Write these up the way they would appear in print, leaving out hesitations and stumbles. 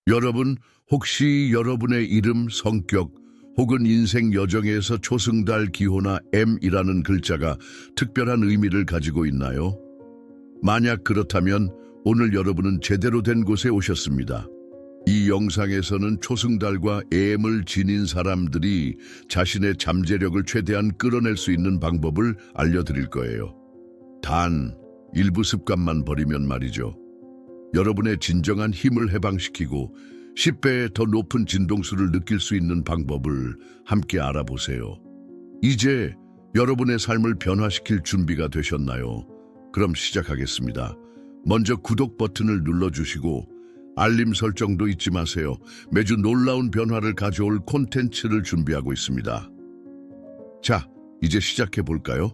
여러분, 혹시 여러분의 이름, 성격, 혹은 인생 여정에서 초승달 기호나 M이라는 글자가 특별한 의미를 가지고 있나요? 만약 그렇다면 오늘 여러분은 제대로 된 곳에 오셨습니다. 이 영상에서는 초승달과 M을 지닌 사람들이 자신의 잠재력을 최대한 끌어낼 수 있는 방법을 알려드릴 거예요. 단, 일부 습관만 버리면 말이죠. 여러분의 진정한 힘을 해방시키고 10배의 더 높은 진동수를 느낄 수 있는 방법을 함께 알아보세요. 이제 여러분의 삶을 변화시킬 준비가 되셨나요? 그럼 시작하겠습니다. 먼저 구독 버튼을 눌러주시고 알림 설정도 잊지 마세요. 매주 놀라운 변화를 가져올 콘텐츠를 준비하고 있습니다. 자, 이제 시작해 볼까요?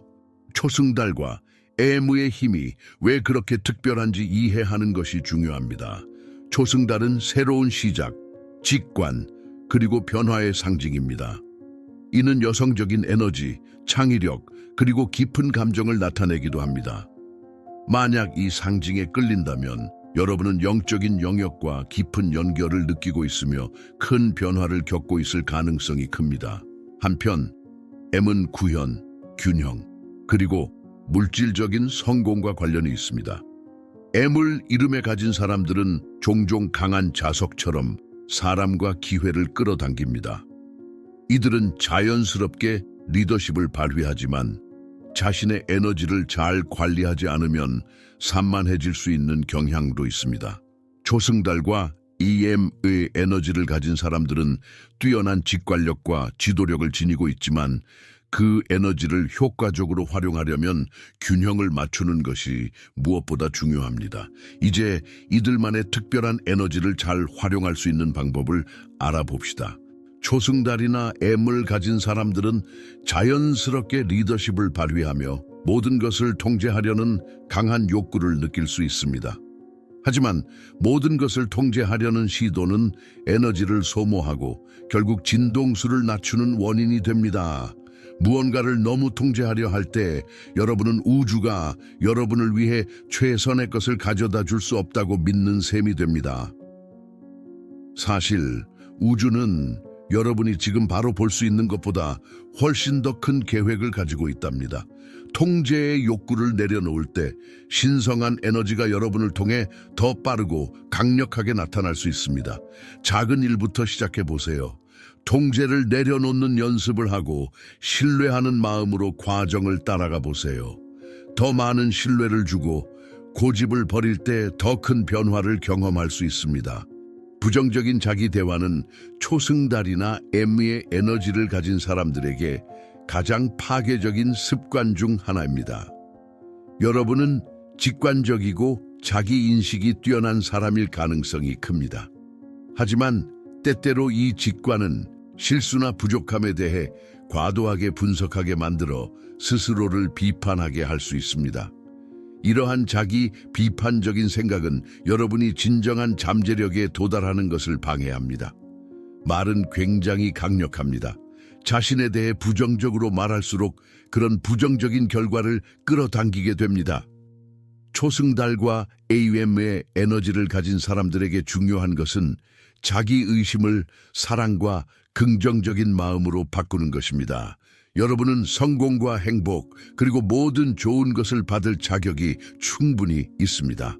초승달과 M의 힘이 왜 그렇게 특별한지 이해하는 것이 중요합니다. 초승달은 새로운 시작, 직관, 그리고 변화의 상징입니다. 이는 여성적인 에너지, 창의력, 그리고 깊은 감정을 나타내기도 합니다. 만약 이 상징에 끌린다면 여러분은 영적인 영역과 깊은 연결을 느끼고 있으며 큰 변화를 겪고 있을 가능성이 큽니다. 한편 M은 구현, 균형, 그리고 물질적인 성공과 관련이 있습니다. M을 이름에 가진 사람들은 종종 강한 자석처럼 사람과 기회를 끌어당깁니다. 이들은 자연스럽게 리더십을 발휘하지만 자신의 에너지를 잘 관리하지 않으면 산만해질 수 있는 경향도 있습니다. 초승달과 EM의 에너지를 가진 사람들은 뛰어난 직관력과 지도력을 지니고 있지만 그 에너지를 효과적으로 활용하려면 균형을 맞추는 것이 무엇보다 중요합니다. 이제 이들만의 특별한 에너지를 잘 활용할 수 있는 방법을 알아봅시다. 초승달이나 M을 가진 사람들은 자연스럽게 리더십을 발휘하며 모든 것을 통제하려는 강한 욕구를 느낄 수 있습니다. 하지만 모든 것을 통제하려는 시도는 에너지를 소모하고 결국 진동수를 낮추는 원인이 됩니다. 무언가를 너무 통제하려 할 때 여러분은 우주가 여러분을 위해 최선의 것을 가져다 줄 수 없다고 믿는 셈이 됩니다. 사실 우주는 여러분이 지금 바로 볼 수 있는 것보다 훨씬 더 큰 계획을 가지고 있답니다. 통제의 욕구를 내려놓을 때 신성한 에너지가 여러분을 통해 더 빠르고 강력하게 나타날 수 있습니다. 작은 일부터 시작해 보세요. 통제를 내려놓는 연습을 하고 신뢰하는 마음으로 과정을 따라가 보세요. 더 많은 신뢰를 주고 고집을 버릴 때 더 큰 변화를 경험할 수 있습니다. 부정적인 자기 대화는 초승달이나 M의 에너지를 가진 사람들에게 가장 파괴적인 습관 중 하나입니다. 여러분은 직관적이고 자기 인식이 뛰어난 사람일 가능성이 큽니다. 하지만 때때로 이 직관은 실수나 부족함에 대해 과도하게 분석하게 만들어 스스로를 비판하게 할 수 있습니다. 이러한 자기 비판적인 생각은 여러분이 진정한 잠재력에 도달하는 것을 방해합니다. 말은 굉장히 강력합니다. 자신에 대해 부정적으로 말할수록 그런 부정적인 결과를 끌어당기게 됩니다. 초승달과 AM의 에너지를 가진 사람들에게 중요한 것은 자기 의심을 사랑과 긍정적인 마음으로 바꾸는 것입니다. 여러분은 성공과 행복, 그리고 모든 좋은 것을 받을 자격이 충분히 있습니다.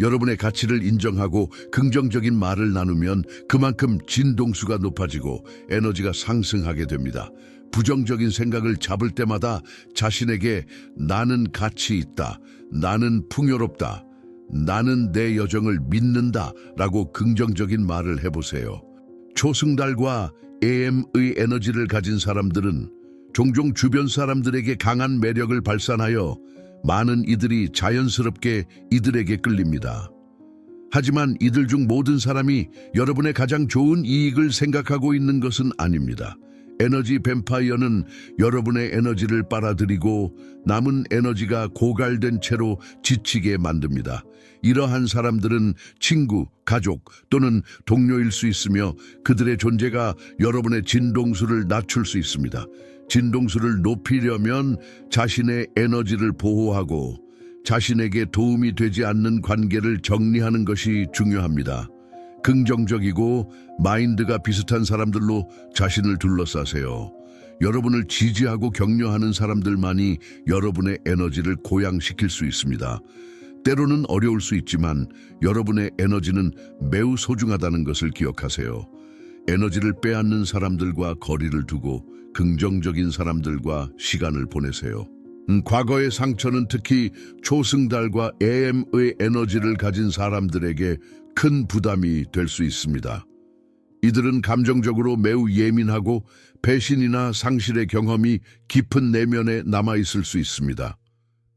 여러분의 가치를 인정하고 긍정적인 말을 나누면 그만큼 진동수가 높아지고 에너지가 상승하게 됩니다. 부정적인 생각을 잡을 때마다 자신에게 나는 가치 있다, 나는 풍요롭다, 나는 내 여정을 믿는다 라고 긍정적인 말을 해보세요. 초승달과 AM의 에너지를 가진 사람들은 종종 주변 사람들에게 강한 매력을 발산하여 많은 이들이 자연스럽게 이들에게 끌립니다. 하지만 이들 중 모든 사람이 여러분의 가장 좋은 이익을 생각하고 있는 것은 아닙니다. 에너지 뱀파이어는 여러분의 에너지를 빨아들이고 남은 에너지가 고갈된 채로 지치게 만듭니다. 이러한 사람들은 친구, 가족 또는 동료일 수 있으며 그들의 존재가 여러분의 진동수를 낮출 수 있습니다. 진동수를 높이려면 자신의 에너지를 보호하고 자신에게 도움이 되지 않는 관계를 정리하는 것이 중요합니다. 긍정적이고 마인드가 비슷한 사람들로 자신을 둘러싸세요. 여러분을 지지하고 격려하는 사람들만이 여러분의 에너지를 고양시킬 수 있습니다. 때로는 어려울 수 있지만 여러분의 에너지는 매우 소중하다는 것을 기억하세요. 에너지를 빼앗는 사람들과 거리를 두고 긍정적인 사람들과 시간을 보내세요. 과거의 상처는 특히 초승달과 AM의 에너지를 가진 사람들에게 큰 부담이 될 수 있습니다. 이들은 감정적으로 매우 예민하고 배신이나 상실의 경험이 깊은 내면에 남아있을 수 있습니다.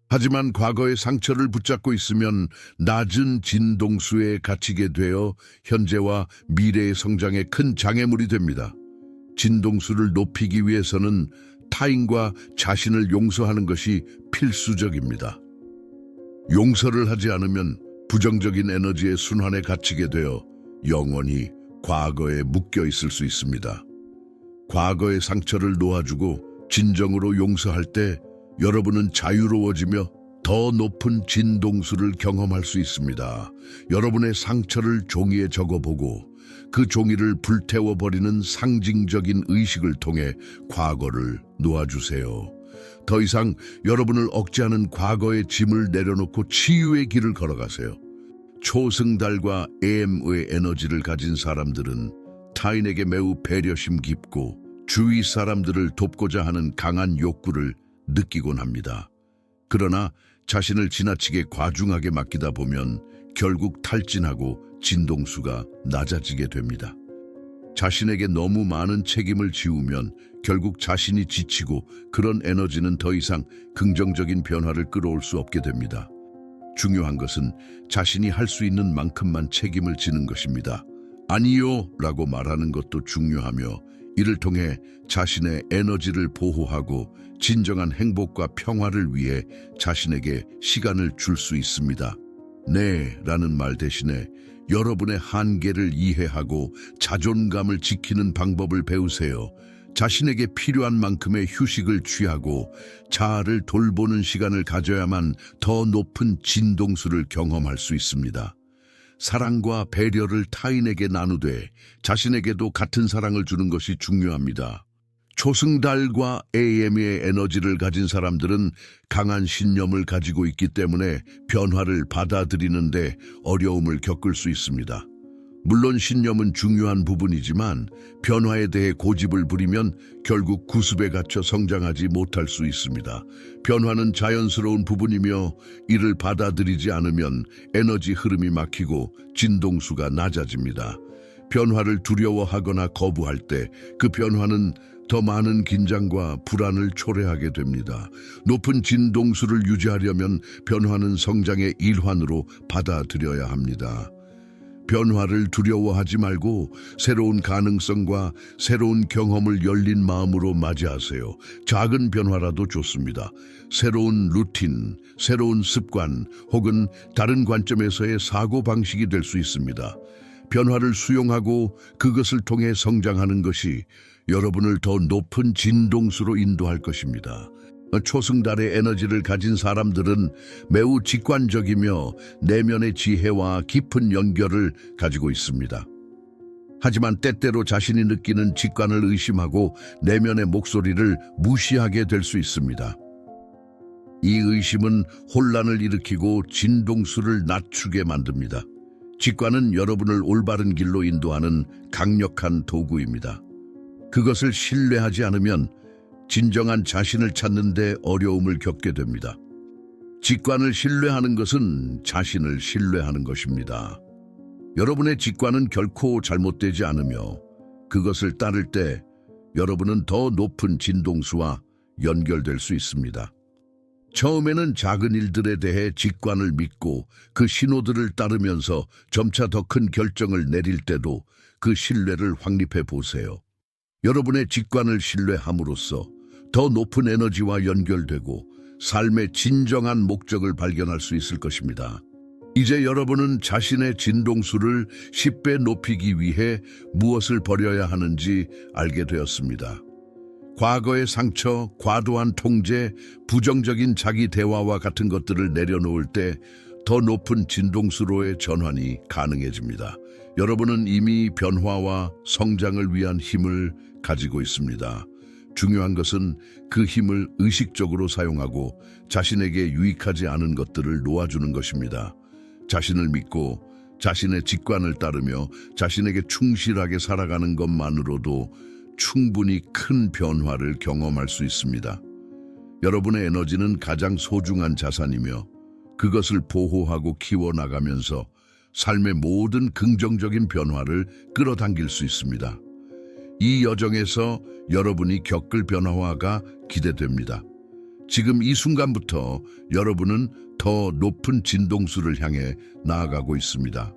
하지만 과거의 상처를 붙잡고 있으면 낮은 진동수에 갇히게 되어 현재와 미래의 성장에 큰 장애물이 됩니다. 진동수를 높이기 위해서는 타인과 자신을 용서하는 것이 필수적입니다. 용서를 하지 않으면 부정적인 에너지의 순환에 갇히게 되어 영원히 과거에 묶여 있을 수 있습니다. 과거의 상처를 놓아주고 진정으로 용서할 때 여러분은 자유로워지며 더 높은 진동수를 경험할 수 있습니다. 여러분의 상처를 종이에 적어보고 그 종이를 불태워버리는 상징적인 의식을 통해 과거를 놓아주세요. 더 이상 여러분을 억제하는 과거의 짐을 내려놓고 치유의 길을 걸어가세요. 초승달과 AM의 에너지를 가진 사람들은 타인에게 매우 배려심 깊고 주위 사람들을 돕고자 하는 강한 욕구를 느끼곤 합니다. 그러나 자신을 지나치게 과중하게 맡기다 보면 결국 탈진하고 진동수가 낮아지게 됩니다. 자신에게 너무 많은 책임을 지우면 결국 자신이 지치고 그런 에너지는 더 이상 긍정적인 변화를 끌어올 수 없게 됩니다. 중요한 것은 자신이 할 수 있는 만큼만 책임을 지는 것입니다. 아니요 라고 말하는 것도 중요하며 이를 통해 자신의 에너지를 보호하고 진정한 행복과 평화를 위해 자신에게 시간을 줄 수 있습니다. 네 라는 말 대신에 여러분의 한계를 이해하고 자존감을 지키는 방법을 배우세요. 자신에게 필요한 만큼의 휴식을 취하고 자아를 돌보는 시간을 가져야만 더 높은 진동수를 경험할 수 있습니다. 사랑과 배려를 타인에게 나누되 자신에게도 같은 사랑을 주는 것이 중요합니다. 초승달과 AM의 에너지를 가진 사람들은 강한 신념을 가지고 있기 때문에 변화를 받아들이는데 어려움을 겪을 수 있습니다. 물론 신념은 중요한 부분이지만 변화에 대해 고집을 부리면 결국 구습에 갇혀 성장하지 못할 수 있습니다. 변화는 자연스러운 부분이며 이를 받아들이지 않으면 에너지 흐름이 막히고 진동수가 낮아집니다. 변화를 두려워하거나 거부할 때 그 변화는 더 많은 긴장과 불안을 초래하게 됩니다. 높은 진동수를 유지하려면 변화는 성장의 일환으로 받아들여야 합니다. 변화를 두려워하지 말고 새로운 가능성과 새로운 경험을 열린 마음으로 맞이하세요. 작은 변화라도 좋습니다. 새로운 루틴, 새로운 습관 혹은 다른 관점에서의 사고방식이 될 수 있습니다. 변화를 수용하고 그것을 통해 성장하는 것이 여러분을 더 높은 진동수로 인도할 것입니다. 초승달의 에너지를 가진 사람들은 매우 직관적이며 내면의 지혜와 깊은 연결을 가지고 있습니다. 하지만 때때로 자신이 느끼는 직관을 의심하고 내면의 목소리를 무시하게 될 수 있습니다. 이 의심은 혼란을 일으키고 진동수를 낮추게 만듭니다. 직관은 여러분을 올바른 길로 인도하는 강력한 도구입니다. 그것을 신뢰하지 않으면 진정한 자신을 찾는 데 어려움을 겪게 됩니다. 직관을 신뢰하는 것은 자신을 신뢰하는 것입니다. 여러분의 직관은 결코 잘못되지 않으며 그것을 따를 때 여러분은 더 높은 진동수와 연결될 수 있습니다. 처음에는 작은 일들에 대해 직관을 믿고 그 신호들을 따르면서 점차 더 큰 결정을 내릴 때도 그 신뢰를 확립해 보세요. 여러분의 직관을 신뢰함으로써 더 높은 에너지와 연결되고 삶의 진정한 목적을 발견할 수 있을 것입니다. 이제 여러분은 자신의 진동수를 10배 높이기 위해 무엇을 버려야 하는지 알게 되었습니다. 과거의 상처, 과도한 통제, 부정적인 자기 대화와 같은 것들을 내려놓을 때 더 높은 진동수로의 전환이 가능해집니다. 여러분은 이미 변화와 성장을 위한 힘을 가지고 있습니다. 중요한 것은 그 힘을 의식적으로 사용하고 자신에게 유익하지 않은 것들을 놓아주는 것입니다. 자신을 믿고 자신의 직관을 따르며 자신에게 충실하게 살아가는 것만으로도 충분히 큰 변화를 경험할 수 있습니다. 여러분의 에너지는 가장 소중한 자산이며 그것을 보호하고 키워나가면서 삶의 모든 긍정적인 변화를 끌어당길 수 있습니다. 이 여정에서 여러분이 겪을 변화가 기대됩니다. 지금 이 순간부터 여러분은 더 높은 진동수를 향해 나아가고 있습니다.